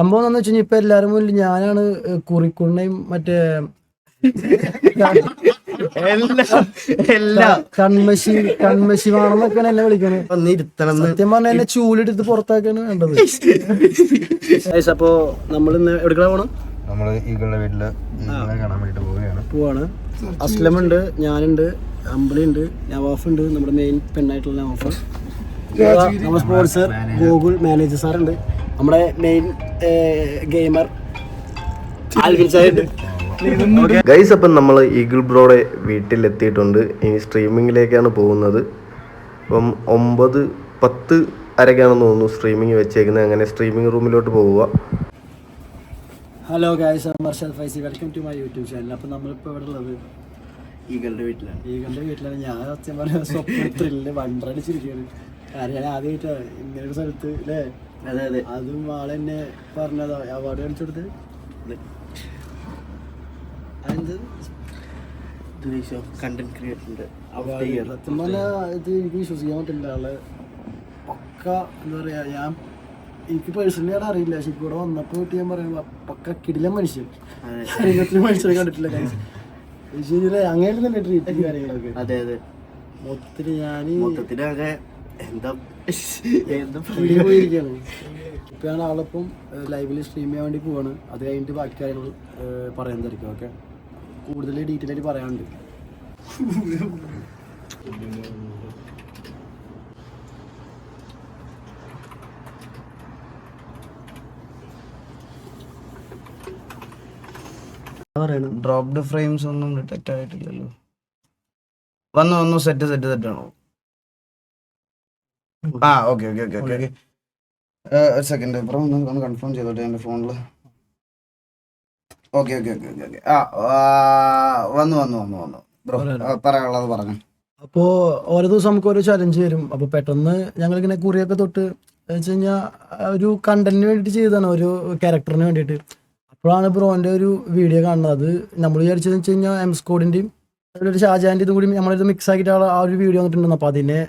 സംഭവം എന്ന് വെച്ച് കഴിഞ്ഞാൽ ഇപ്പൊ എല്ലാരും മുന്നിൽ ഞാനാണ് കുറിക്കുണ്ണയും മറ്റേ കൺമശി വേണമെന്നൊക്കെയാണ് എന്നെ വിളിക്കണത്. സത്യം പറഞ്ഞാൽ എന്നെ ചൂലെടുത്ത് പുറത്താക്കാണ് വേണ്ടത്. അപ്പൊ നമ്മൾ ഇന്ന് എവിടെക്കാ പോണം? നമ്മള് ഈകളുടെ വീട്ടില് കാണാൻ വേണ്ടിട്ട് പോവാണ്. അസ്ലമുണ്ട്, ഞാനുണ്ട്, അമ്പിളിയുണ്ട്, നവാഫ് ഉണ്ട്, നമ്മുടെ മെയിൻ പെണ്ണായിട്ടുള്ള നവാഫ്, നമ്മുടെ സ്പോൺസർ ഗൂഗിൾ മാനേജർ സാറുണ്ട്, നമ്മുടെ മെയിൻ ഗെയിമർ ഗൈസ്. അപ്പം നമ്മൾ ഈഗിൾ ബ്രോയുടെ വീട്ടിലെത്തിയിട്ടുണ്ട്. ഇനി സ്ട്രീമിങ്ങിലേക്കാണ് പോകുന്നത്. അപ്പം 9:10 അരക്കാണെന്ന് തോന്നുന്നു സ്ട്രീമിങ് വെച്ചേക്കുന്നത്. അങ്ങനെ സ്ട്രീമിംഗ് റൂമിലോട്ട് പോവുക. Hello guys, I am Arshad Faizi, welcome to my YouTube channel. അപ്പോൾ നമ്മളിപ്പോൾ ഇവിടെ ഉള്ളത് ഈഗളുടെ വീട്ടിലാണ്. ഞാൻ സത്യം പറഞ്ഞ സ്വപ്നത്തില് വണ്ടടിച്ചിരിക്കുകയാണ്. കാരണം ഞാൻ ആദ്യമായിട്ടാണ് ഇങ്ങനെ ഒരു സ്ഥലത്ത് അല്ലേ. അതെ, അതും ആളെന്നെ പറഞ്ഞതാ അവാർഡ് കാണിച്ചെടുത്ത്. സത്യം പറഞ്ഞാൽ ഇത് എനിക്ക് വിശ്വസിക്കാൻ പറ്റില്ല. ആളെ പക്ക എന്താ പറയാ, ഞാൻ എനിക്ക് പേഴ്സണലി അവിടെ അറിയില്ല. പക്ഷെ ഇവിടെ വന്നപ്പോൾ കിട്ടി ഞാൻ പറയുമ്പോ പക്ക കിടിലൻ മനുഷ്യൻ. മനുഷ്യരെ കണ്ടിട്ടില്ല ശരിയല്ലേ. അങ്ങനെ തന്നെ ട്രീറ്റ് കാര്യങ്ങളൊക്കെ. അതെ, മൊത്തത്തില് ഞാന് എന്താ പോയിരിക്കാണ്. ഇപ്പൊ ഞാൻ ആളൊപ്പം ലൈവിൽ സ്ട്രീം ചെയ്യാൻ വേണ്ടി പോവാണ്. അത് കഴിഞ്ഞിട്ട് ബാക്കി കാര്യങ്ങൾ പറയാൻ ഓക്കെ. കൂടുതൽ ഡീറ്റെയിൽ ആയിട്ട് പറയാനുണ്ട്. ഡ്രോപ്ഡ് ഫ്രെയിംസ് ഒന്നും ഡിറ്റക്ട് ആയിട്ടില്ലല്ലോ. വന്നു സെറ്റ് ആണോ? ഓക്കെ. ഒരു സെക്കൻഡ് അപ്പുറം ഒന്ന് കൺഫേം ചെയ്തോട്ടെ എൻ്റെ ഫോണിൽ. ഓക്കെ. വന്നു ബ്രോ, പറയാനുള്ളത് പറഞ്ഞു. അപ്പോൾ ഓരോ ദിവസം നമുക്ക് ഓരോ ചലഞ്ച് വരും. അപ്പോൾ പെട്ടെന്ന് ഞങ്ങളിങ്ങനെ കുറിയൊക്കെ തൊട്ട് വെച്ച് കഴിഞ്ഞാൽ ഒരു കണ്ടന്റിന് വേണ്ടിയിട്ട് ചെയ്തതാണ്, ഒരു ക്യാരക്ടറിന് വേണ്ടിയിട്ട്. അപ്പോഴാണ് ബ്രോൻ്റെ ഒരു വീഡിയോ കാണുന്നത്. അത് നമ്മൾ വിചാരിച്ചതെന്ന് വെച്ച് കഴിഞ്ഞാൽ എം സ്കോഡിൻ്റെയും അതിലൊരു ഷാജാൻ്റെ ഇതും കൂടി നമ്മളിത് മിക്സ് ആക്കിയിട്ട് ആ ഒരു വീഡിയോ വന്നിട്ടുണ്ടെന്ന്. അപ്പോൾ അതിനെ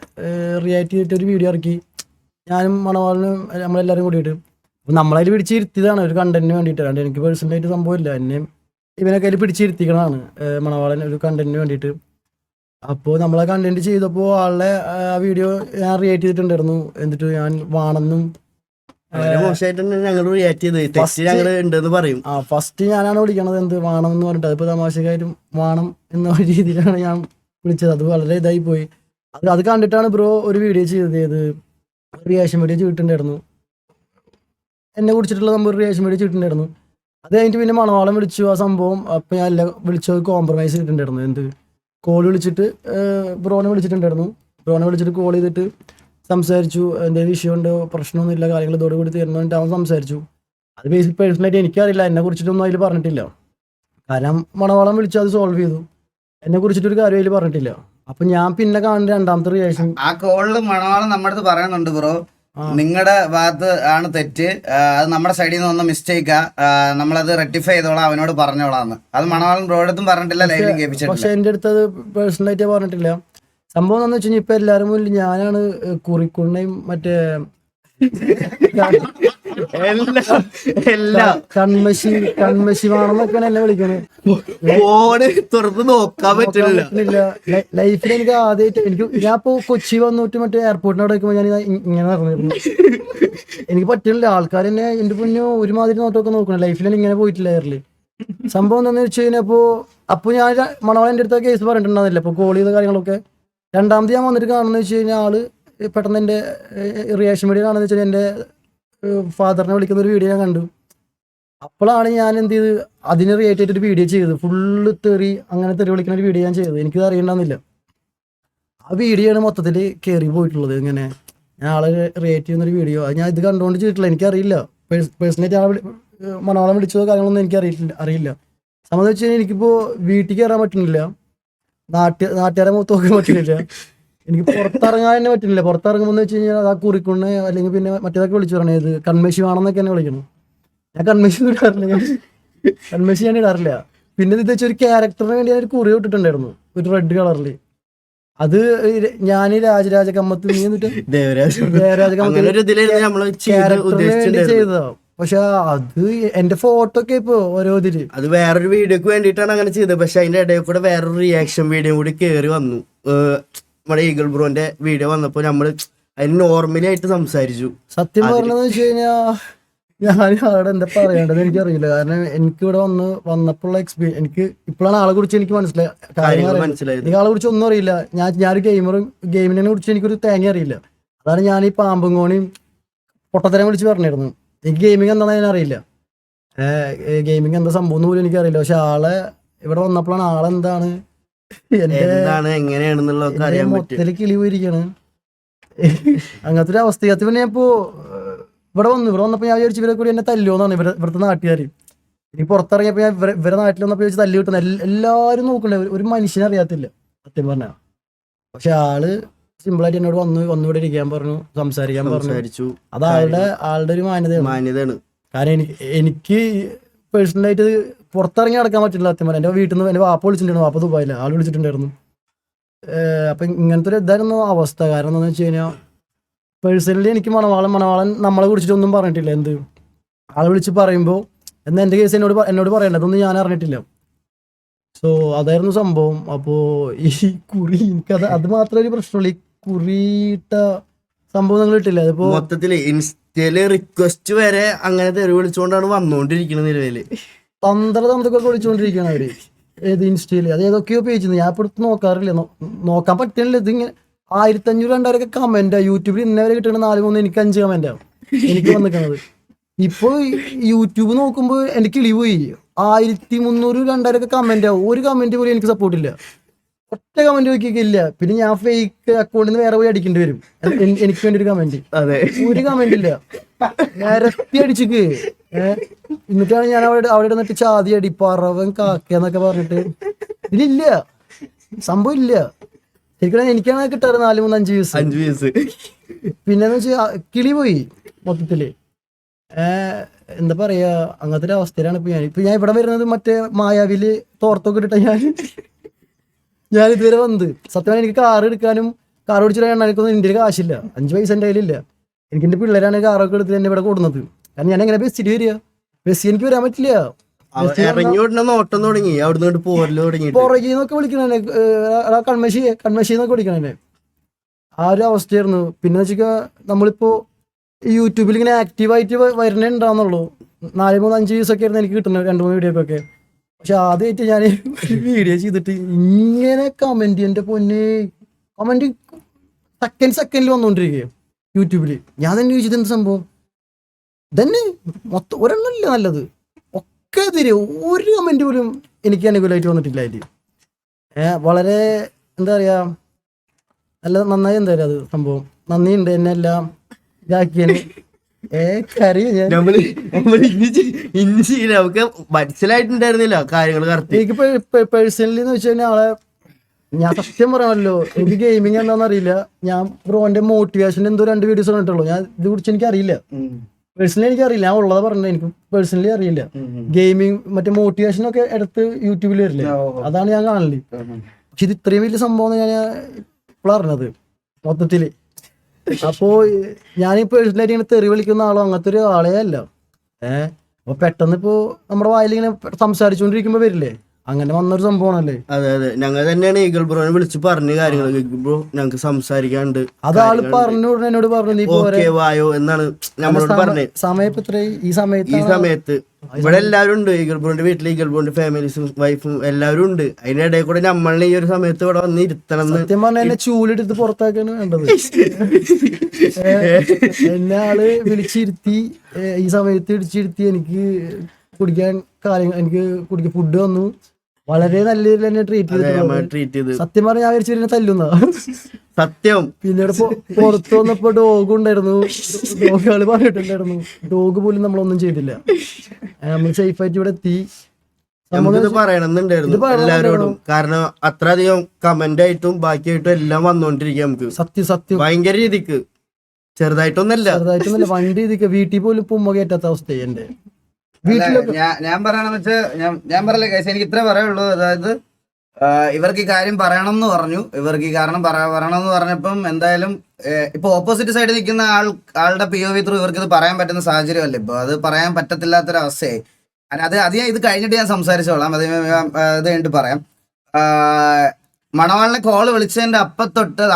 റിയാക്ട് ചെയ്തിട്ട് ഒരു വീഡിയോ ഇറക്കി ഞാനും മണവാളിനും നമ്മളെല്ലാവരും കൂടിയിട്ട്. അപ്പോൾ നമ്മളതിൽ പിടിച്ചിരുത്തിയതാണ് ഒരു കണ്ടന്റിന് വേണ്ടിയിട്ട്. അല്ലാണ്ട് എനിക്ക് പേഴ്സണലായിട്ട് സംഭവമില്ല. എന്നെ ഇവനൊക്കെ അതിൽ പിടിച്ചിരുത്തിക്കണതാണ് മണവാളൻ ഒരു കണ്ടന്റിന് വേണ്ടിയിട്ട്. അപ്പോൾ നമ്മളെ കണ്ടന്റ് ചെയ്തപ്പോൾ ആളുടെ ആ വീഡിയോ ഞാൻ റിയാക്ട് ചെയ്തിട്ടുണ്ടായിരുന്നു. എന്നിട്ട് ഞാൻ വാണെന്നും ഫസ്റ്റ് ഞാനാണ് വിളിക്കണത് എന്ത് വാണം എന്ന് പറഞ്ഞിട്ട്. അതിപ്പോൾ തമാശക്കാരും വാണം എന്ന രീതിയിലാണ് ഞാൻ വിളിച്ചത്. അത് വളരെ ഇതായി പോയി. അത് കണ്ടിട്ടാണ് ബ്രോ ഒരു വീഡിയോ ചെയ്തത്. റിയാക്ഷൻ വീഡിയോ ചെയ്തിട്ടുണ്ടായിരുന്നു. എന്നെ കുറിച്ചിട്ടുള്ള നമ്മൾ റിയാക്ഷൻ വീഡിയോ ചെയ്തിട്ടുണ്ടായിരുന്നു. അത് കഴിഞ്ഞിട്ട് പിന്നെ മണവാളം വിളിച്ചു ആ സംഭവം. അപ്പം ഞാൻ എല്ലാം വിളിച്ചത് കോംപ്രമൈസ് ചെയ്തിട്ടുണ്ടായിരുന്നു. എന്ത് കോൾ വിളിച്ചിട്ട് ബ്രോനെ വിളിച്ചിട്ടുണ്ടായിരുന്നു. ബ്രോനെ വിളിച്ചിട്ട് കോൾ ചെയ്തിട്ട് സംസാരിച്ചു. എന്തെങ്കിലും വിഷയമുണ്ടോ, പ്രശ്നമൊന്നുമില്ല, കാര്യങ്ങൾ ഇതോടുകൂടി തീർന്നിട്ട് അവൻ സംസാരിച്ചു. അത് ബേസിക് പേഴ്സണലായിട്ട് എനിക്കറിയില്ല, എന്നെ കുറിച്ചിട്ടൊന്നും അതിൽ പറഞ്ഞിട്ടില്ല. കാരണം മണവാളം വിളിച്ചു അത് സോൾവ് ചെയ്തു. എന്നെ കുറിച്ചിട്ടൊരു കാര്യം അതിൽ പറഞ്ഞിട്ടില്ല. അപ്പൊ ഞാൻ പിന്നെ കാണുന്ന രണ്ടാമത്തെ റിയാക്ഷൻ ആ കോളില് മണവാളം നമ്മുടെ അടുത്ത് പറയുന്നുണ്ട്, ബ്രോ നിങ്ങളുടെ ഭാഗത്ത് ആണ് തെറ്റ്, അത് നമ്മുടെ സൈഡിൽ നിന്ന് വന്ന മിസ്റ്റേക്കാ, നമ്മളത് റെക്ടിഫൈ ചെയ്തോളാം, അവനോട് പറഞ്ഞോളാന്ന്. അത് മണവാളം ബ്രോയുടെ അടുത്തും പറഞ്ഞിട്ടില്ല, ലൈവിലും കേൾപ്പിച്ചിട്ടില്ല. പക്ഷെ എന്റെ അടുത്ത് അത് പേഴ്സണലായിട്ട് പറഞ്ഞിട്ടില്ല. സംഭവം എന്താണെന്ന് വെച്ച് കഴിഞ്ഞാൽ ഇപ്പൊ എല്ലാവരും മുന്നിൽ ഞാനാണ് കുറിക്കുണ്ണയും മറ്റേ കൺമശി വേണമെന്നൊക്കെയാണ് എന്നെ വിളിക്കണത്. നോക്കാൻ പറ്റില്ല. ലൈഫിൽ എനിക്ക് ആദ്യമായിട്ട് ഞാൻ ഇപ്പൊ കൊച്ചി വന്നിട്ട് മറ്റേ എയർപോർട്ടിന് അവിടെ വെക്കുമ്പോൾ ഞാൻ ഇങ്ങനെ നടന്നിരുന്നു. എനിക്ക് പറ്റില്ല. ആൾക്കാർ എന്നെ എന്റെ പൊന്നോ ഒരുമാതിരി നോട്ടമൊക്കെ നോക്കണം. ലൈഫിൽ ഇങ്ങനെ പോയിട്ടില്ല എയറിൽ. സംഭവം എന്താണെന്ന് വെച്ച് കഴിഞ്ഞാൽ അപ്പൊ ഞാൻ മണവാളൻ എൻ്റെ അടുത്ത കേസ് പറഞ്ഞിട്ടുണ്ടായിരുന്നില്ല. അപ്പൊ കോൾ ചെയ്ത കാര്യങ്ങളൊക്കെ രണ്ടാമത് ഞാൻ വന്നിട്ട് കാണുന്നത് വെച്ച് കഴിഞ്ഞാൽ ആള് പെട്ടെന്ന് എൻ്റെ റിയാക്ഷൻ വീഡിയോ കാണുന്നത് വെച്ചാൽ എൻ്റെ ഫാദറിനെ വിളിക്കുന്ന ഒരു വീഡിയോ ഞാൻ കണ്ടു. അപ്പോഴാണ് ഞാൻ എന്ത് ചെയ്ത് അതിന് റിയാക്ട് ചെയ്തിട്ട് വീഡിയോ ചെയ്തത്. ഫുള്ള് അങ്ങനെ തെറി വിളിക്കുന്ന ഒരു വീഡിയോ ഞാൻ ചെയ്തത്. എനിക്കത് അറിയണമെന്നില്ല. ആ വീഡിയോ ആണ് മൊത്തത്തിൽ കയറി പോയിട്ടുള്ളത്. ഇങ്ങനെ ഞാൻ ആളെ റിയാക്ട് ചെയ്യുന്നൊരു വീഡിയോ. അത് ഞാൻ ഇത് കണ്ടുകൊണ്ട് ചെയ്തിട്ടില്ല. എനിക്കറിയില്ല. പേഴ്സണലായിട്ട് ആ മണവാളം വിളിച്ചതോ കാര്യങ്ങളൊന്നും എനിക്ക് അറിയില്ല. സംബന്ധിച്ച് വെച്ച് കഴിഞ്ഞാൽ എനിക്കിപ്പോൾ വീട്ടിൽ കയറാൻ പറ്റുന്നില്ല, നാട്ടുകാരെ മുഖത്ത് നോക്കാൻ പറ്റുന്നില്ല, എനിക്ക് പുറത്തിറങ്ങാൻ തന്നെ പറ്റുന്നില്ല. പുറത്തിറങ്ങുമ്പോൾ വെച്ച് കഴിഞ്ഞാൽ ആ കുറിക്കുണ്ണ അല്ലെങ്കിൽ പിന്നെ മറ്റേതൊക്കെ വിളിച്ചു പറഞ്ഞത് ഇത് കൺമശി വേണമെന്നൊക്കെ എന്നെ വിളിക്കണം. ഞാൻ കൺമശി ഇടാറില്ല. കൺമശി ഞാൻ ഇടാറില്ല. പിന്നെ ഇത് വെച്ചൊരു ക്യാരക്ടറിന് വേണ്ടി ഞാൻ ഒരു കുറി ഇട്ടിട്ടുണ്ടായിരുന്നു, ഒരു റെഡ് കളറിൽ. അത് ഞാൻ ദേവരാജ കമ്മത്ത് ക്യാരക്ടറിന് വേണ്ടി ചെയ്തതാ. പക്ഷെ അത് എന്റെ ഫോട്ടോ ഒക്കെ ഇപ്പൊ ഓരോ ഇതില് അത് വേറൊരു വീഡിയോക്ക് വേണ്ടിയിട്ടാണ് അങ്ങനെ ചെയ്തത്. പക്ഷെ അതിന്റെ ഇടയിൽ കൂടെ വേറൊരു റിയാക്ഷൻ വീഡിയോ കൂടി കയറി വന്നു. നമ്മുടെ ഈഗിൾ ബ്രോന്റെ വീഡിയോ വന്നപ്പോ നമ്മള് അതിന് നോർമലി ആയിട്ട് സംസാരിച്ചു. സത്യം പറഞ്ഞതെന്ന് വെച്ച് കഴിഞ്ഞാ ഞാൻ അവിടെ എന്താ പറയേണ്ടത് എനിക്കറിയില്ല. കാരണം എനിക്ക് ഇവിടെ വന്നപ്പോഴുള്ള എക്സ്പീരിയൻസ്, എനിക്ക് ഇപ്പോഴാണ് ആളെ കുറിച്ച് എനിക്ക് കാര്യങ്ങൾ മനസ്സിലായത്. എനിക്ക് ആളെ കുറിച്ച് ഒന്നും അറിയില്ല. ഞാനൊരു ഗെയിമിനെ കുറിച്ച് എനിക്കൊരു തേങ്ങ അറിയില്ല. അതാണ് ഞാൻ ഈ പാമ്പും കോണിയും പൊട്ടത്തരം വിളിച്ച് പറഞ്ഞിരുന്നു. എനിക്ക് ഗെയിമിങ് എന്താണെന്ന് ഞാൻ അറിയില്ല. ഗെയിമിങ് എന്താ സംഭവം എന്ന് പോലും എനിക്കറിയില്ല. പക്ഷെ ആളെ ഇവിടെ വന്നപ്പോഴാണ് ആളെന്താണ് എങ്ങനെയാണെന്നുള്ളതൊക്കെ അറിയാൻ പറ്റും. മൊത്തത്തിൽ കിളി പോയിരിക്കാണ്. അങ്ങനത്തെ ഒരു അവസ്ഥയകത്ത് പിന്നെ ഇപ്പോ ഇവിടെ വന്നപ്പോ ഞാൻ വിചാരിച്ചു ഇവരെ കൂടി എന്നെ തല്ലുവെന്നാണ് ഇവിടുത്തെ നാട്ടുകാർ. ഇനി പുറത്തിറങ്ങിയപ്പോ ഞാൻ ഇവരെ നാട്ടിൽ വന്നപ്പോ ചോദിച്ചു തല്ലി കിട്ടുന്ന എല്ലാവരും നോക്കണ്ടേ, ഒരു മനുഷ്യനെ അറിയാത്തില്ല സത്യം പറഞ്ഞ. പക്ഷെ ആള് സിമ്പിളായിട്ട് എന്നോട് വന്നു ഇവിടെ ഇരിക്കാൻ പറഞ്ഞു, സംസാരിക്കാൻ പറഞ്ഞു. അത് ആളുടെ ഒരു മാന്യതയാണ്. കാരണം എനിക്ക് പേഴ്സണലായിട്ട് പുറത്തിറങ്ങി നടക്കാൻ പറ്റില്ല സത്യം പറഞ്ഞാൽ. എന്റെ വീട്ടിൽ നിന്ന് എന്റെ വാപ്പ വിളിച്ചിട്ടുണ്ടായിരുന്നു. വാപ്പ ദുബായില്ല, ആൾ വിളിച്ചിട്ടുണ്ടായിരുന്നു. അപ്പൊ ഇങ്ങനത്തെ ഒരു ഇതായിരുന്നു അവസ്ഥ. കാരണം എന്താണെന്ന് വെച്ച് കഴിഞ്ഞാൽ പേഴ്സണലി എനിക്ക് മണവാളൻ നമ്മളെ കുറിച്ചിട്ടൊന്നും പറഞ്ഞിട്ടില്ല. എന്ത് ആളെ വിളിച്ച് പറയുമ്പോൾ എന്നാൽ എൻ്റെ കേസ് എന്നോട് പറയണ്ട, അതൊന്നും ഞാൻ അറിഞ്ഞിട്ടില്ല. സോ അതായിരുന്നു സംഭവം. അപ്പോ ഈ കുറി എനിക്കത് അത് മാത്രമേ ഒരു പ്രശ്നമുള്ളൂ. ഈ കുറിയിട്ട സംഭവം നിങ്ങൾ ഇട്ടില്ല. അതിപ്പോ മൊത്തത്തില് ഇൻസ്റ്റയില് റിക്വസ്റ്റ് വരെ അങ്ങനെ തെറി വിളിച്ചുകൊണ്ടാണ് വന്നോണ്ടിരിക്കുന്നത് നിലവില്. തന്ത്രമൊക്കെ വിളിച്ചുകൊണ്ടിരിക്കുകയാണ് അവര്. ഏത് ഇൻസ്റ്റയില് അത് ഏതൊക്കെയോ പേജ് ഞാൻ ഇപ്പൊ എടുത്ത് നോക്കാറില്ല, നോക്കാൻ പറ്റണില്ല. ഇതിങ്ങനെ 1500-2000 കമന്റ് യൂട്യൂബിൽ ഇന്നവരെ കിട്ടണ 4-3 എനിക്ക് 5 കമന്റാ എനിക്ക് വന്നിരിക്കണത്. ഇപ്പൊ യൂട്യൂബ് നോക്കുമ്പോ എനിക്ക് കിളി പോയി. 1300-2000 കമന്റ് ആവും. ഒരു കമന്റ് പോലും എനിക്ക് സപ്പോർട്ടില്ല. ഒറ്റ കമന്റ് നോക്കിയില്ല. പിന്നെ ഞാൻ ഫേക്ക് അക്കൗണ്ടിൽ നിന്ന് വേറെ പോയി അടിക്കേണ്ടി വരും എനിക്ക് വേണ്ടി ഒരു കമന്റ്. ഒരു കമന്റ് ഇല്ല, നിരത്തി അടിച്ചിക്ക്. എന്നിട്ടാണ് ഞാൻ അവിടെ നിന്നിട്ട് ചാതി അടി പറവൻ കാക്കന്നൊക്കെ പറഞ്ഞിട്ട് ഇതിലില്ല, സംഭവം ഇല്ല. ശരിക്കും എനിക്കാണ് കിട്ടാറ് 4-3-5 വ്യൂസ്. പിന്നെന്ന് വെച്ചാൽ കിളി പോയി മൊത്തത്തില്. എന്താ പറയാ, അങ്ങനത്തെ ഒരു അവസ്ഥയിലാണ് ഇപ്പൊ ഞാൻ ഇവിടെ വരുന്നത്. മറ്റേ മായാവില് തോർത്തൊക്കെ ഇട്ടിട്ട ഞാൻ ഇതുവരെ വന്നത്. സത്യമായി എനിക്ക് കാർ എടുക്കാനും കാർ ഓടിച്ചിട്ട് എണ്ണാനൊന്നും എൻ്റെ കാശില്ല, 5 പൈസ എൻ്റെ കയ്യിലില്ല. എനിക്ക് എൻ്റെ പിള്ളേരാണ് കാറൊക്കെ എടുത്ത് എന്നെ ഇവിടെ കൊടുക്കുന്നത്. കാരണം ഞാൻ എങ്ങനെ ബസ്സിൽ വരിക, ബസ്സിൽ എനിക്ക് വരാൻ പറ്റില്ല. നോട്ടം തുടങ്ങി അവിടുന്ന് പുറകീന്നൊക്കെ വിളിക്കണേ, കൺമശിന്നൊക്കെ വിളിക്കണേ. ആ ഒരു അവസ്ഥയായിരുന്നു. പിന്നെ വെച്ചാൽ നമ്മളിപ്പോ യൂട്യൂബിൽ ഇങ്ങനെ ആക്റ്റീവായിട്ട് വരുന്നേ ഉണ്ടാവുന്നുള്ളൂ. 4-3-5 വ്യൂസൊക്കെ ആയിരുന്നു എനിക്ക് കിട്ടുന്നത് 2-3 വീഡിയോക്കൊക്കെ. പക്ഷെ ആദ്യമായിട്ട് ഞാൻ ഒരു വീഡിയോ ചെയ്തിട്ട് ഇങ്ങനെ കമന്റ്, എൻ്റെ പൊന്നെ കമന്റ് സെക്കൻഡിൽ വന്നുകൊണ്ടിരിക്കുക യൂട്യൂബിൽ. ഞാൻ തന്നെ ചോദിച്ചത് എന്ത് സംഭവം തന്നെ, മൊത്തം ഒരെണ്ണമില്ല നല്ലത്, ഒക്കെ എതിരെ. ഒരു കമന്റ് പോലും എനിക്ക് അനുകൂലമായിട്ട് വന്നിട്ടില്ല അതിൽ. വളരെ എന്താ പറയാ, നല്ല നന്നായി എന്താ പറയാ അത് സംഭവം. നന്ദിയുണ്ട് എന്നെ എല്ലാം ഇതാക്കിയതിന്. നമുക്ക് മനസ്സിലായിട്ടുണ്ടായിരുന്നില്ല കാര്യങ്ങൾ കറക്റ്റ്. എനിക്ക് പേഴ്സണലി എന്ന് വെച്ച് കഴിഞ്ഞാൽ ആളെ ഞാൻ സത്യം പറയാമല്ലോ, എനിക്ക് ഗെയിമിങ് എന്താണെന്ന് അറിയില്ല. ഞാൻ ബ്രോന്റെ മോട്ടിവേഷൻ എന്തോ 2 വീഡിയോസ് കണ്ടിട്ടുള്ളൂ. ഞാൻ ഇത് കുറിച്ച് എനിക്ക് അറിയില്ല, പേഴ്സണലി എനിക്ക് അറിയില്ല. ഞാൻ ഉള്ളത് പറഞ്ഞത് എനിക്ക് പേഴ്സണലി അറിയില്ല. ഗെയിമിങ് മറ്റേ മോട്ടിവേഷൻ ഒക്കെ എടുത്ത് യൂട്യൂബിൽ വരില്ലേ, അതാണ് ഞാൻ കാണല്. പക്ഷെ ഇത് ഇത്രയും വലിയ സംഭവം ഞാൻ ഇപ്പോൾ അറിഞ്ഞത് മൊത്തത്തില്. അപ്പോ ഞാൻ പേഴ്സണലായിട്ട് ഇങ്ങനെ തെറി വിളിക്കുന്ന ആളോ അങ്ങനത്തെ ഒരു ആളേ അല്ല. അപ്പൊ പെട്ടെന്ന് ഇപ്പോ നമ്മുടെ വായിൽ ഇങ്ങനെ സംസാരിച്ചുകൊണ്ടിരിക്കുമ്പോ വരില്ലേ, അങ്ങനെ വന്നൊരു സംഭവമാണല്ലേ. അതെ ഞങ്ങൾ തന്നെയാണ് ഈഗിൾ ബ്രോനെ വിളിച്ച് പറഞ്ഞ കാര്യങ്ങൾ. ഈഗിൾ ബ്രോ ഞങ്ങൾക്ക് സംസാരിക്കാണ്ട്, അതാള് പറഞ്ഞു എന്നോട് പറഞ്ഞു നീ വായോ എന്നാണ് നമ്മളോട് പറഞ്ഞത്. സമയം ഈ സമയത്ത് ഇവിടെ എല്ലാവരും ഉണ്ട്. ഈഗിൾ ബ്രോന്റെ വീട്ടിൽ ഈഗിൾ ബ്രോന്റെ ഫാമിലീസും വൈഫും എല്ലാവരും ഉണ്ട്. അതിനിടയിൽ കൂടെ നമ്മളെ ഈ ഒരു സമയത്ത് ഇവിടെ വന്ന് ഇരുത്തണം. സത്യം പറഞ്ഞാൽ എന്നെ ചൂലെടുത്ത് പുറത്താക്കാണ് വേണ്ടത്. എന്നെ ആള് വിളിച്ചിരുത്തി ഈ സമയത്ത് ഇടിച്ചിരുത്തി എനിക്ക് കുടിക്കാൻ കാര്യങ്ങൾ, എനിക്ക് കുടിക്കാൻ ഫുഡ് വന്നു. വളരെ നല്ല രീതിയിൽ എന്നെ ട്രീറ്റ് ചെയ്ത്. സത്യം പറഞ്ഞാൽ ഞാൻ വിളിച്ചു തല്ലുന്ന സത്യം. പിന്നീട് പുറത്തു വന്നപ്പോ ഡോഗ് ഉണ്ടായിരുന്നു. ഡോഗുകൾ പറഞ്ഞിട്ടുണ്ടായിരുന്നു, ഡോഗ് പോലും നമ്മളൊന്നും ചെയ്തില്ല. നമ്മൾ സേഫ് ആയിട്ട് ഇവിടെ എത്തി. നമുക്കിത് പറയണമെന്നുണ്ടായിരുന്നു എല്ലാവരോടും. കാരണം അത്രയധികം കമന്റ് ആയിട്ടും ബാക്കിയായിട്ടും എല്ലാം വന്നോണ്ടിരിക്കുക. നമുക്ക് സത്യം ഭയങ്കര രീതിക്ക് ചെറുതായിട്ടൊന്നല്ല വണ്ടി രീതിക്ക് വീട്ടിൽ പോലും ഉമ്മ കയറ്റാത്ത അവസ്ഥയായി എന്റെ. ഞാൻ പറയണെന്ന് വെച്ചാൽ ഞാൻ പറയല്ലേ കേസ്, എനിക്ക് ഇത്രേ പറയുള്ളൂ. അതായത് ഇവർക്ക് ഈ കാര്യം പറയണം എന്ന് പറഞ്ഞു. ഇവർക്ക് ഈ കാരണം പറയണം എന്ന് പറഞ്ഞപ്പം എന്തായാലും ഇപ്പൊ ഓപ്പോസിറ്റ് സൈഡിൽ നിൽക്കുന്ന ആളുടെ POV ത്രൂ ഇവർക്ക് ഇത് പറയാൻ പറ്റുന്ന സാഹചര്യമല്ല. ഇപ്പൊ അത് പറയാൻ പറ്റത്തില്ലാത്തൊരവസ്ഥയായി. അത് ഇത് കഴിഞ്ഞിട്ട് ഞാൻ സംസാരിച്ചോളാം. അത് കഴിഞ്ഞിട്ട് പറയാം. മണവാളിനെ കോള് വിളിച്ചതിന്റെ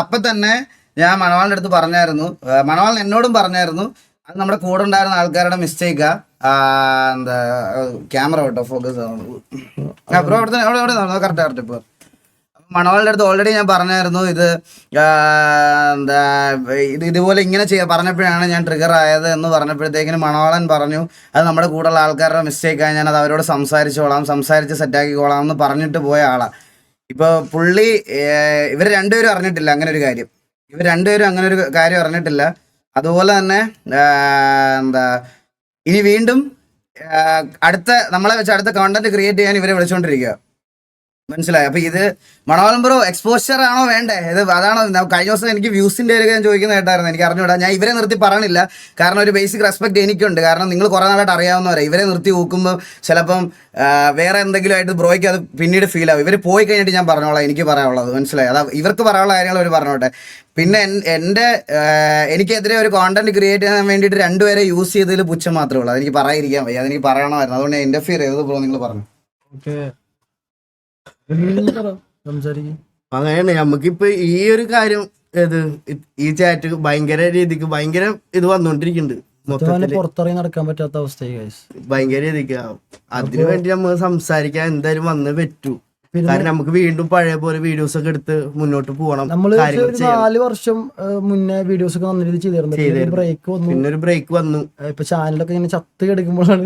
അപ്പം തന്നെ ഞാൻ മണവാളിന്റെ അടുത്ത് പറഞ്ഞായിരുന്നു. മണവാളിന് എന്നോടും പറഞ്ഞായിരുന്നു അത് നമ്മുടെ കൂടെ ഉണ്ടായിരുന്ന ആൾക്കാരുടെ മിസ്റ്റേക്കാ. എന്താ ക്യാമറ കേട്ടോ ഫോക്കസ് ബ്രോ അവിടെ കറക്റ്റ് ഇപ്പൊ മണവാളിന്റെ അടുത്ത് ഓൾറെഡി ഞാൻ പറഞ്ഞായിരുന്നു ഇതുപോലെ ഇങ്ങനെ പറഞ്ഞപ്പോഴാണ് ഞാൻ ട്രിഗർ ആയത് എന്ന് പറഞ്ഞപ്പോഴത്തേക്കിന് മണവാളൻ പറഞ്ഞു അത് നമ്മുടെ കൂടെയുള്ള ആൾക്കാരുടെ മിസ്റ്റേക്കാണ്, ഞാൻ അത് അവരോട് സംസാരിച്ച് സെറ്റാക്കിക്കോളാം എന്ന് പറഞ്ഞിട്ട് പോയ ആളാ. ഇപ്പൊ പുള്ളി ഇവർ രണ്ടുപേരും അറിഞ്ഞിട്ടില്ല അങ്ങനെ ഒരു കാര്യം അറിഞ്ഞിട്ടില്ല. അതുപോലെ തന്നെ ഇനി വീണ്ടും നമ്മളെ വെച്ച് അടുത്ത കണ്ടന്റ് ക്രിയേറ്റ് ചെയ്യാൻ ഇവരെ വിളിച്ചോണ്ടിരിക്കുക. മനസ്സിലായി? അപ്പൊ ഇത് മണവാളം ബ്രോ എക്സ്പോഷർ ആണോ വേണ്ടേ? അതാണോ കഴിഞ്ഞ ദിവസം എനിക്ക് വ്യൂസിന്റെ ഒരു ഞാൻ ചോദിക്കുന്ന കേട്ടായിരുന്നു. എനിക്ക് അറിഞ്ഞൂടാ, ഞാൻ ഇവരെ നിർത്തി പറയണില്ല. കാരണം ഒരു ബേസിക് റെസ്പെക്ട് എനിക്കുണ്ട്. കാരണം നിങ്ങൾ കുറെ നാളായിട്ട് അറിയാവുന്നവരെ ഇവരെ നിർത്തി നോക്കുമ്പോൾ ചിലപ്പം വേറെ എന്തെങ്കിലും ആയിട്ട് ബ്രോയ്ക്ക് അത് പിന്നീട് ഫീൽ ആവും. ഇവർ പോയി കഴിഞ്ഞിട്ട് ഞാൻ പറഞ്ഞോളാം എനിക്ക് പറയാനുള്ളത്. മനസ്സിലായി? അതാ ഇവർക്ക് പറയാനുള്ള കാര്യങ്ങൾ അവർ പറഞ്ഞോട്ടെ. പിന്നെ എനിക്കെതിരെ ഒരു കോണ്ടന്റ് ക്രിയേറ്റ് ചെയ്യാൻ വേണ്ടിയിട്ട് രണ്ടുപേരെ യൂസ് ചെയ്തതിൽ പുച്ഛം മാത്രമേ ഉള്ളൂ. അതെനിക്ക് പറയാതിരിക്കാൻ വയ്യ, അതെനിക്ക് പറയണമായിരുന്നു. അതുകൊണ്ട് ഞാൻ ഇന്റർഫിയർ ചെയ്തത് ബ്രോ നിങ്ങൾ പറഞ്ഞു. അങ്ങനെയാണ് നമുക്കിപ്പോ ഈ ഒരു കാര്യം ഈ ചാറ്റ് ഭയങ്കര രീതിക്ക് ഭയങ്കര ഇത് വന്നോണ്ടിരിക്കുന്നുണ്ട്. പുറത്തിറങ്ങി നടക്കാൻ പറ്റാത്ത അവസ്ഥ ഭയങ്കര രീതിക്ക് അതിനു വേണ്ടി നമ്മൾ സംസാരിക്കാൻ എന്തായാലും വന്നേ പറ്റൂ. കാരണം നമുക്ക് വീണ്ടും പഴയ പോലെ വീഡിയോസ് ഒക്കെ എടുത്ത് മുന്നോട്ട് പോകണം. നമ്മള് 4 വർഷം മുന്നേ വീഡിയോസ് ഒക്കെ നല്ല രീതിയിൽ ചെയ്തിരുന്നു. ബ്രേക്ക് വന്നു, പിന്നെ ഒരു ബ്രേക്ക് വന്നു. ഇപ്പൊ ചാനലൊക്കെ ഇങ്ങനെ ചത്ത് കിടക്കുമ്പോഴാണ്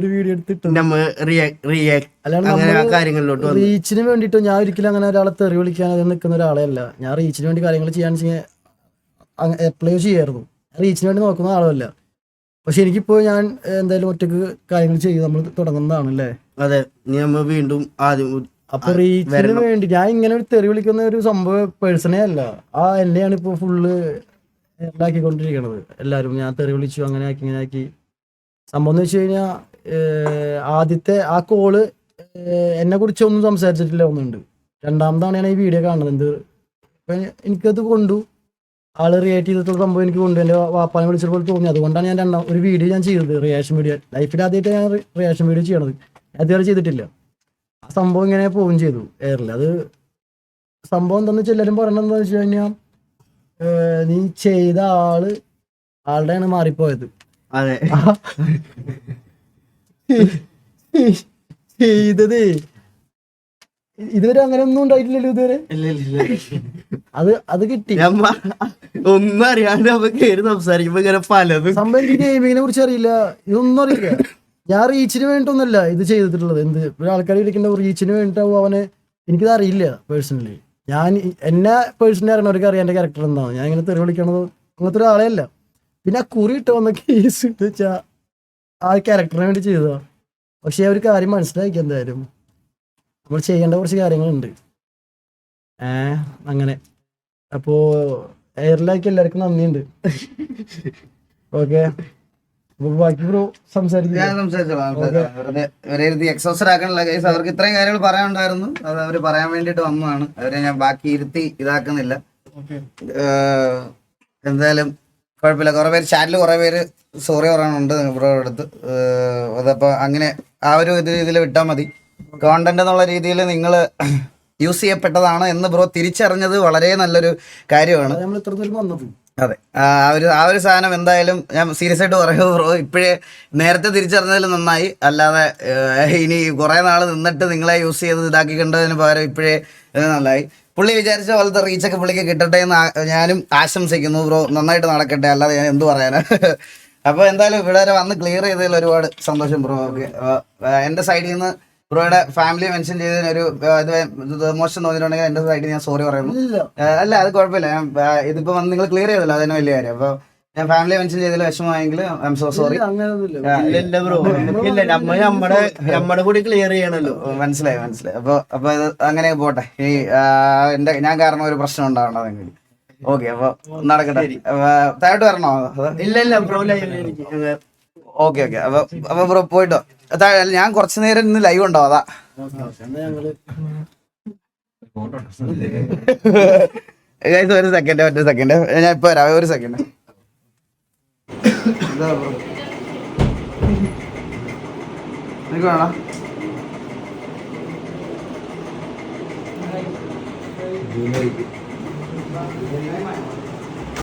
ഒരു വീഡിയോ എടുത്തിട്ട് കാര്യങ്ങളിലോട്ട് റീച്ചിന് വേണ്ടിട്ട്. ഞാൻ ഒരിക്കലും അങ്ങനെ ഒരാളെ തെറി വിളിക്കാൻ നിൽക്കുന്ന ഒരാളെയല്ല. ഞാൻ റീച്ചിന് വേണ്ടി കാര്യങ്ങൾ ചെയ്യാൻ അപ്ലൈ ചെയ്യായിരുന്നു. റീച്ചിന് വേണ്ടി നോക്കുന്ന ആളല്ല. പക്ഷെ എനിക്കിപ്പോ ഞാൻ എന്തായാലും ഒറ്റക്ക് കാര്യങ്ങൾ ചെയ്ത് നമ്മൾ തുടങ്ങുന്നതാണ് അല്ലേ? അതെ, നമ്മൾ വീണ്ടും ആദ്യം അപ്പൊ റീച്ചിന് വേണ്ടി ഞാൻ ഇങ്ങനെ ഒരു തെറി വിളിക്കുന്ന ഒരു സംഭവം പേഴ്സണേ അല്ല. എന്നെയാണ് ഇപ്പൊ ഫുള്ള് ഉണ്ടാക്കിക്കൊണ്ടിരിക്കണത് എല്ലാരും. ഞാൻ തെറി വിളിച്ചു, അങ്ങനെ ആക്കി ഇങ്ങനെ ആക്കി. സംഭവം എന്ന് വെച്ച് കഴിഞ്ഞാൽ ആദ്യത്തെ ആ കോള് എന്നെ കുറിച്ചൊന്നും സംസാരിച്ചിട്ടില്ല ഒന്നുണ്ട്. രണ്ടാമതാണ് ഞാൻ ഈ വീഡിയോ കാണുന്നത്. എനിക്കത് കൊണ്ടു ആള് റിയാക്ട് ചെയ്തിട്ടുള്ള സംഭവം എനിക്ക് കൊണ്ടു എൻ്റെ വാപ്പാനെ വിളിച്ചപ്പോൾ തോന്നി. അതുകൊണ്ടാണ് ഞാൻ ഒരു വീഡിയോ ഞാൻ ചെയ്തത്, റിയാക്ഷൻ വീഡിയോ. ലൈഫിൽ ആദ്യമായിട്ട് ഞാൻ റിയാക്ഷൻ വീഡിയോ ചെയ്യണത്. അതുവരെ ചെയ്തിട്ടില്ല. ആ സംഭവം ഇങ്ങനെ പോവുകയും ചെയ്തു എയറിൽ. അത് സംഭവം എന്താണെന്ന് വെച്ചാൽ എല്ലാവരും പറയണെന്താ വെച്ച് കഴിഞ്ഞാൽ നീ ചെയ്ത ആളുടെയാണ് മാറിപ്പോയത്. അതെ, ചെയ്തത് ഇതുവരെ അങ്ങനെ ഒന്നും ഉണ്ടായിട്ടില്ലല്ലോ ഇതുവരെ. അത് കിട്ടി. ഒന്നും അറിയാണ്ട് സംസാരിക്കുമ്പോ ഇങ്ങനെ പലതും സംഭവം എനിക്ക് ഗെയിമിങ്ങിനെ കുറിച്ച് അറിയില്ല, ഇതൊന്നും അറിയില്ല. ഞാൻ റീച്ചിന് വേണ്ടിയിട്ടൊന്നുമല്ല ഇത് ചെയ്തിട്ടുള്ളത്. ആൾക്കാർ ഇരിക്കുന്ന റീച്ചിന് വേണ്ടിയിട്ടാവും അവനെ. എനിക്കിത് അറിയില്ല പേഴ്സണലി. എന്നെ പേഴ്സണലി അറിയണവർക്ക് അറിയാം എൻ്റെ ക്യാരക്ടർ എന്താണ്. ഞാൻ ഇങ്ങനെ തെറി വിളിക്കണത് അങ്ങനത്തെ ഒരാളെയല്ല. പിന്നെ ആ കുറി ഇട്ട് വന്ന കേസ് വെച്ചാൽ ആ ക്യാരക്ടറിന് വേണ്ടി ചെയ്തതാ. പക്ഷെ ഒരു കാര്യം മനസ്സിലാക്കി, എന്തായാലും നമ്മൾ ചെയ്യേണ്ട കുറച്ച് കാര്യങ്ങളുണ്ട്. അങ്ങനെ അപ്പോ എയറിലാക്കി എല്ലാവർക്കും നന്ദിയുണ്ട്. ഓക്കെ, ബാക്കി ബ്രോ എക്സോസർ ആക്കാനുള്ള കേസ് അവർക്ക് ഇത്രയും കാര്യങ്ങൾ പറയാനുണ്ടായിരുന്നു. അത് അവര് പറയാൻ വേണ്ടിട്ട് വന്നതാണ്. അവരെ ഞാൻ ബാക്കി ഇരുത്തി ഇതാക്കുന്നില്ല. എന്തായാലും കുഴപ്പമില്ല. കുറെ പേര് ചാറ്റിൽ കുറെ പേര് സോറി പറയാനുണ്ട് ബ്രോ അടുത്ത്. അതപ്പോ അങ്ങനെ ആ ഒരു ഇതിൽ വിട്ടാൽ മതി. കോണ്ടന്റ് എന്നുള്ള രീതിയിൽ നിങ്ങൾ യൂസ് ചെയ്യപ്പെട്ടതാണ് എന്ന് ബ്രോ തിരിച്ചറിഞ്ഞത് വളരെ നല്ലൊരു കാര്യമാണ്. അതെ, ആ ഒരു സാധനം എന്തായാലും ഞാൻ സീരിയസ് ആയിട്ട് പറയുമോ ബ്രോ, ഇപ്പോഴേ നേരത്തെ തിരിച്ചറിഞ്ഞതിൽ നന്നായി. അല്ലാതെ ഇനി കുറെ നാൾ നിന്നിട്ട് നിങ്ങളെ യൂസ് ചെയ്ത് ഇതാക്കിക്കേണ്ടതിന് പകരം ഇപ്പോഴേ നന്നായി. പുള്ളി വിചാരിച്ച പോലത്തെ റീച്ചൊക്കെ പുള്ളിക്ക് കിട്ടട്ടെ എന്ന് ഞാനും ആശംസിക്കുന്നു ബ്രോ. നന്നായിട്ട് നടക്കട്ടെ, അല്ലാതെ ഞാൻ എന്ത് പറയാനാ. അപ്പൊ എന്തായാലും ഇവിടെ വരെ വന്ന് ക്ലിയർ ചെയ്തതിൽ ഒരുപാട് സന്തോഷം ബ്രോ. ഓക്കെ, എന്റെ സൈഡിൽ നിന്ന് ബ്രോയുടെ ഫാമിലി മെൻഷൻ ചെയ്തതിന് ഒരു മോശം തോന്നിയിട്ടുണ്ടെങ്കിൽ എന്റെ സൈഡിൽ ഞാൻ സോറി പറയുന്നു. അല്ല, അത് കുഴപ്പമില്ല. ഇതിപ്പോ വന്ന് നിങ്ങൾ ക്ലിയർ ചെയ്തല്ലോ, അതിന് വലിയ കാര്യം. അപ്പൊ ഞാൻ ഫാമിലി മെൻഷൻ ചെയ്തതിൽ വിഷമമായെങ്കിൽ ഐ എം സോ സോറി. നമ്മുടെ കൂടി ക്ലിയർ ചെയ്യണല്ലോ. മനസ്സിലായി. അപ്പൊ ഇത് അങ്ങനെ പോട്ടെ. ഈ ഞാൻ കാരണം ഒരു പ്രശ്നം ഉണ്ടാവണമെങ്കിൽ ഓക്കെ. അപ്പൊ നടക്കട്ടെ. താഴോട്ട് വരണോ? ഇല്ല ബ്രോ. ഓക്കെ. അപ്പൊ ബ്രോ പോയിട്ടോ. ഞാൻ കുറച്ചു നേരം ഇന്ന് ലൈവ് ഉണ്ടാവും. അതാ Guys, ഒരു സെക്കൻഡ് ഞാൻ ഇപ്പൊ വരാം, ഒരു സെക്കൻഡ്. വേണം